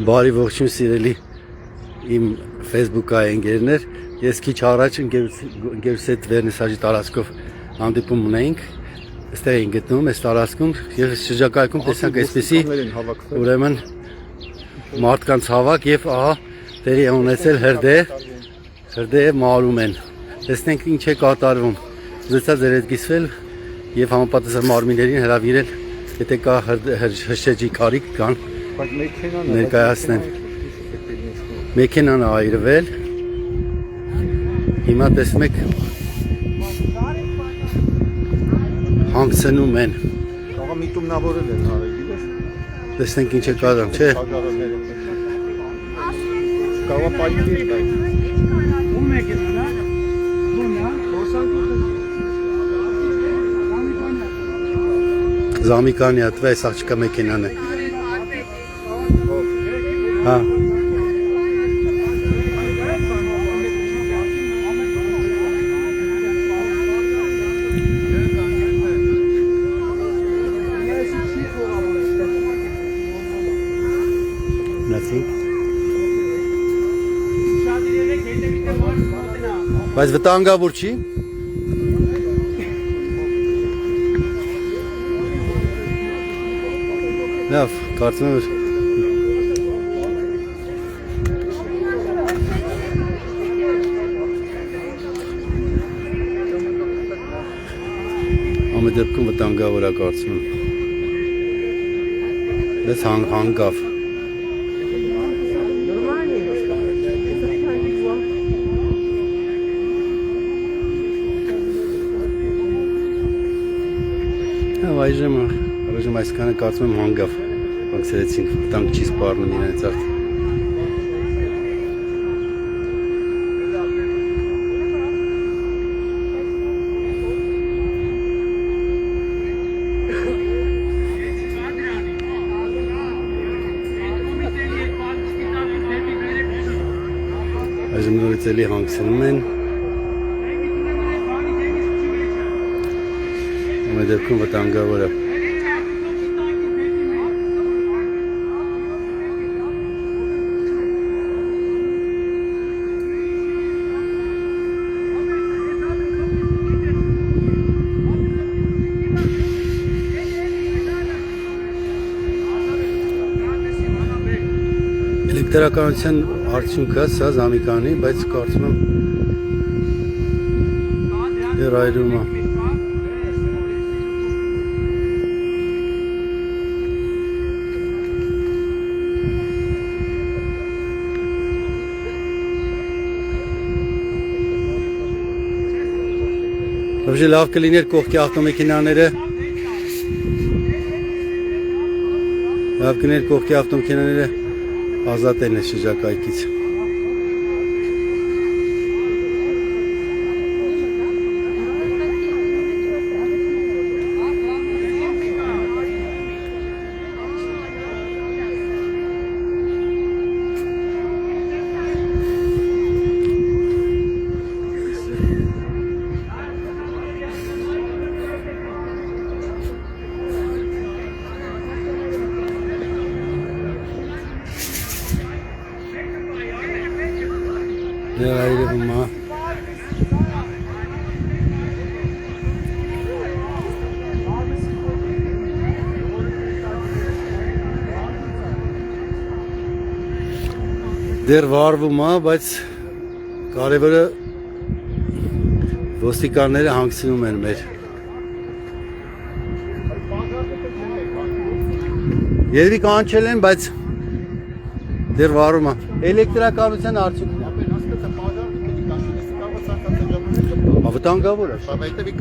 Բարի ողջույն սիրելի իմ Facebook-ային ընկերներ, ես քիչ առաջ ընկերուս հետ վերնիսաժի տարածքով հանդիպում ունեինք, այստեղ էին գտնում այս տարածքում եւ շրջակայքում տեսանք այսպեսի ուրեմն մարդկանց հավաք եւ ահա տեղի է ունեցել հրդեհ մարում են։ Տեսնենք ինչ է կատարվում։ Ուզեցա ձեր հետ կիսվել եւ համապատասխան մարմիններին հրավիրել, եթե կա հրշեջի կարիք կան ներկայացնեն։ Մեքենան է այրվել։ Հիմա տեսնում եք հանգցնում են։ Աղա միտումնավորել են արել, գիտես։ Տեսնենք ինչ է կատարում, չէ։ Կավա պայթի է, բայց։ Ում մեքենան է։ Զամիկանի հատվա այս աղջկա մեքենան է։ Հա։ Nothing. Բայց վտանգավոր չի։ Լավ, կարծում եմ ամեն դեպքում վտանգավոր է կարծում եմ։ Ես հանգավ։ Այժմ այսքանը կարծում եմ հանգավ, ակսերեցինք, վտանգ չի սպառնում իրենց արդ։ Այժմ նորից էլի հանգցնում են։ Ամեն դեպքում վտանգավոր է։ Էլեկտրականության արդյունքը սա զամիկանի, բայց կարծում եմ դեռ այրում է։ Բավարար լավ կլիներ կողքի ավտոմեքենաները ազատել են շրջակայքից։ Դեռ այրվում է։ Դեռ վարվում է, բայց կարևորը ոստիկանները հանգցնում են մեր։ Երևի կանչել են, բայց դեռ վարվում է։ Էլեկտրականության արդյունքն է։ Վտանգավոր է։ Հետևի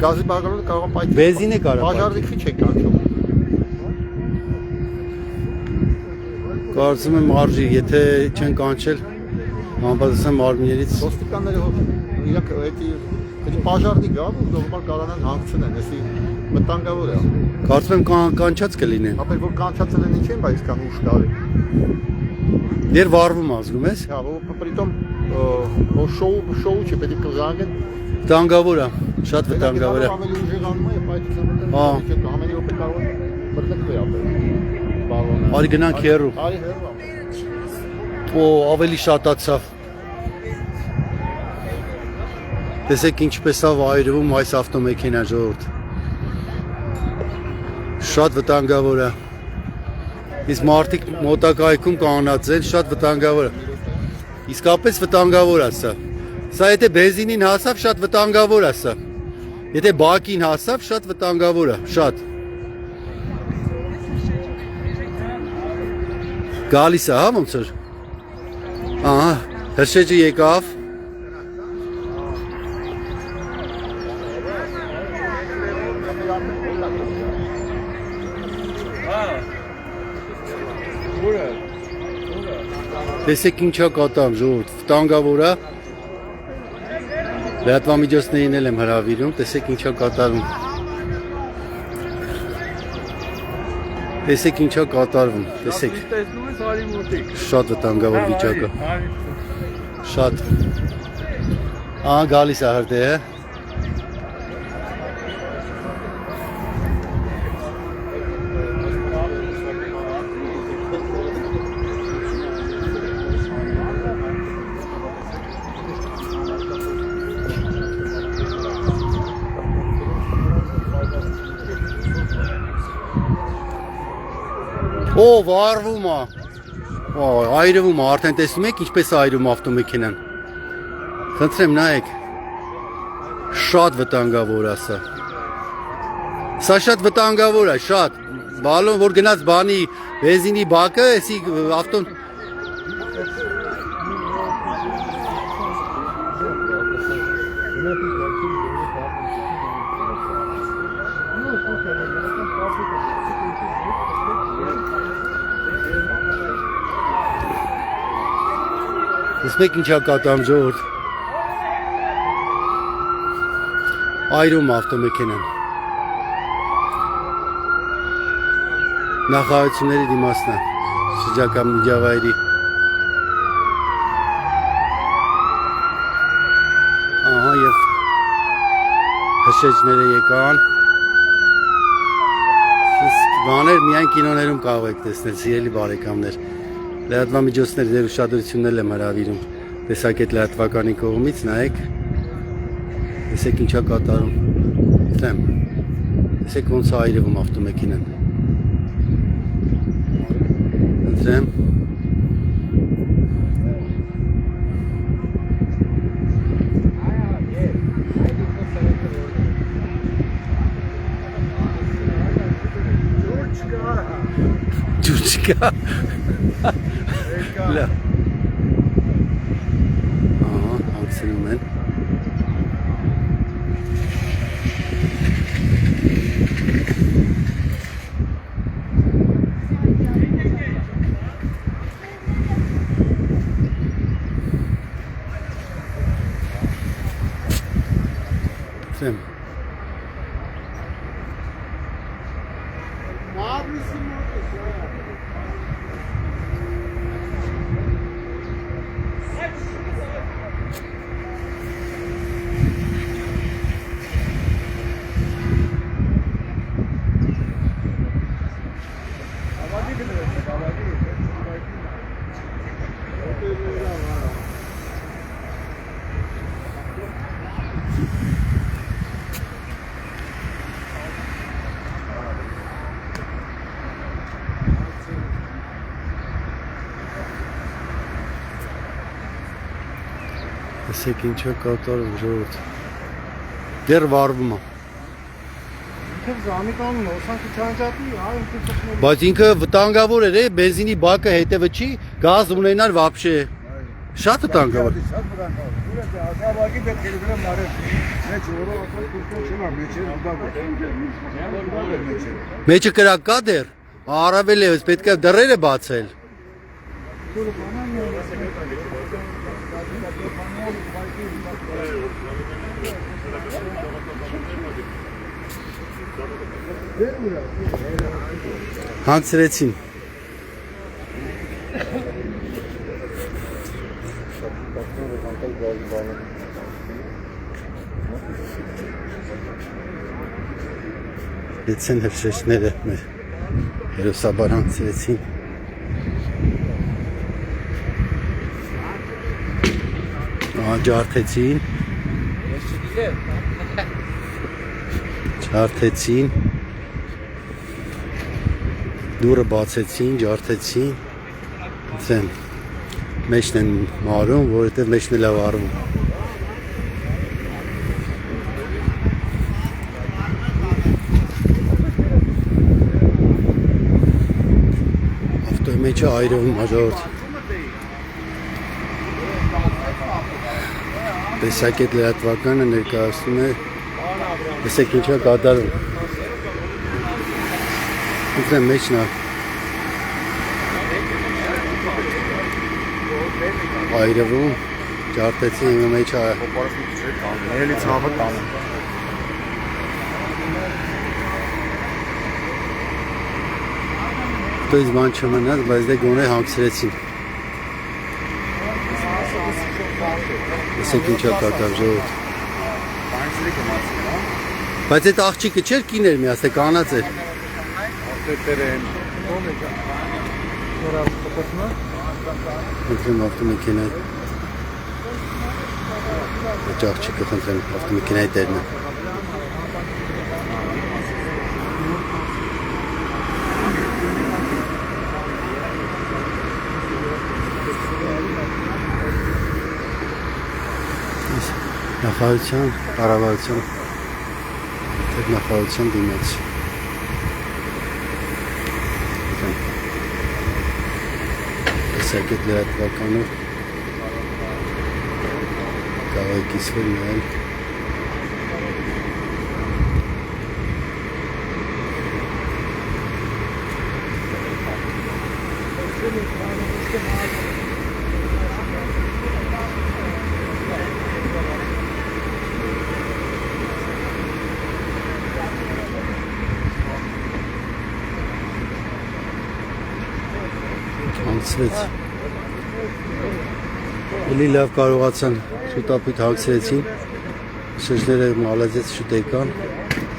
գազի բաժանումը կարող է պայթել։ Բենզինը կարող է։ Բաժարի քիչ է կանչում։ Կարծում եմ արժի, եթե չեն կանչել համապատասխան մարմիններից։ Ոստիկանները իրանք էդի բաժարի գա, նորմալ կարողանան հանգցնեն, էսի վտանգավոր է։ Կարծում եմ կանչած կլինեն։ Ապա որ կանչածել են ինչ են, բայց կան ուշ տարի։ Դեռ վարվում ազգում ես։ Հա, prитом շոու չի պետք է զանգեն։ Վտանգավոր է, շատ վտանգավոր է։ Ավելի ուժեղանում է, բայց ամենի օպե կարող է բռնկվել ապա։ բալոնը։ Արի գնանք հեռու։ Արի հերո։ Օ, ավելի շատացավ։ Տեսեք ինչպես է վայրվում այս ավտոմեքենան ժողովուրդ։ Շատ վտանգավոր է։ Իսկ մարդիկ մոտակայքում կանած են, շատ վտանգավոր է։ Իսկապես վտանգավոր է սա։ Սա եթե բենզինին հասավ, շատ վտանգավոր է սա։ Եթե բակին հասավ, շատ վտանգավոր է, շատ։ Գալիս է, հա ոնց որ։ Ահա, հրշեջը եկավ։ Տեսեք ինչա կատամ ժողովուրդ, վտանգավոր է։ Լրատվամիջոցներին էլ եմ հրավիրում, տեսեք ինչա կատարվում։ Տեսեք ինչա կատարվում, տեսեք։ Տեսնում ես արի մոտիկ։ Շատ վտանգավոր վիճակը։ Շատ։ Ահա գալիս է հրդեհը։ Օ, վարվում է։ Օ, այրվում է, արդեն տեսնում եք ինչպես է այրում ավտոմեքենան։ Խնդրեմ նայեք։ Շատ վտանգավոր է սա։ Սա շատ վտանգավոր է, շատ։ Բալոն որ գնաց բանի բենզինի բակը, էսի ավտոն Տեսեք ինչա կատամ ժողովուրդ։ Այրում ավտոմեքենան։ Նախարարությունների դիմացն է, շրջակա միջավայրի։ Ահա եւ հրշեջները եկան։ Իսկ բաներ միայն կինոներում կարող եք տեսնել, սիրելի բարեկամներ։ Լրատվամիջոցների դեր ուշադրությունն եմ հրավիրում տեսակետ լրատվականի կողմից, նայեք, տեսեք ինչա կատարում, տեսեք ոնց է այրվում ավտոմեքենան, ընտրեմ, ջուր չկա, Լավ։ Ահա, հանգցնում են։ Սեմ։ Տեսեք ինչա կատարում ժողովուրդ։ Դեռ վարվում է։ Ինքը զամիկանում է, ոսանքի չանջատի, այ ինքը Բայց ինքը վտանգավոր էր, բենզինի բակը հետևը չի, գազ ունենար вообще։ Շատ վտանգավոր։ շատ վտանգավոր։ Դուրս է, ասաբակի դեպք գերում մարը։ Մեջ որը ապա կուրտո չնա, մեջը ուդա։ Մեջը կրակ կա դեռ։ Առավել է, պետք է դռերը բացել։ Հանցրեցին։ Դեցեն հրշեջները մեր Հերոսաբար հանգցրեցին։ Ջարդեցին։ Ջարդեցին։ Դուրը բացեցին, ջարդեցին։ Ասեն մեջն են մարում, որովհետև մեջն էլ ավարում։ Ավտոյի մեջը այրվում հաջորդ։ Տեսակ այդ լրատվականը ներկայացնում է, տեսեք ինչա կատարում։ Ինձ մեջն է այրվում, ջարդեցին ինը մեջ է։ Էլի ցավը տանը։ Դոյս բան չմնաց, բայց դե գոնե հանգցրեցին։ Տեսեք ինչա կատար ժողովուրդ։ Բայց այդ աղջիկը չէր կիներ մի ասե կանած էր։ Արտերեն։ Խնդրեմ ավտոմեքենա։ Այդ աղջիկը խնդրեմ ավտոմեքենայի տերն է։ Նախարարության, կառավարության, նախարարության դիմաց։ Տեսակ այդ լրատվականով կարող է կիսվել նայել։ Հանգցրեց։ Էլի լավ կարողացան շուտապույտ հանգցրեցին։ Շրջները մալազեց շուտ եկան,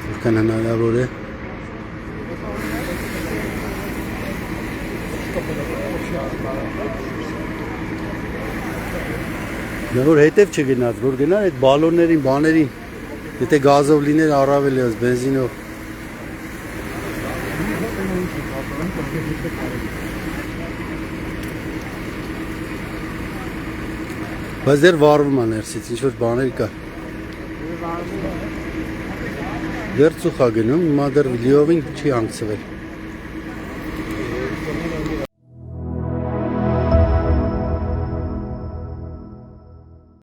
որքան հնարավոր է։ Նա որ հետև չգնաց, որ գնար այդ բալոններին, բաներին, եթե գազով լիներ առավել ևս բենզինով։ Բայց դեր վարվում է ներսից, ինչ-որ բաներ կա։ Դեր ծուխ է գնում, հիմա դեր վիդեովին չի հանգցվել։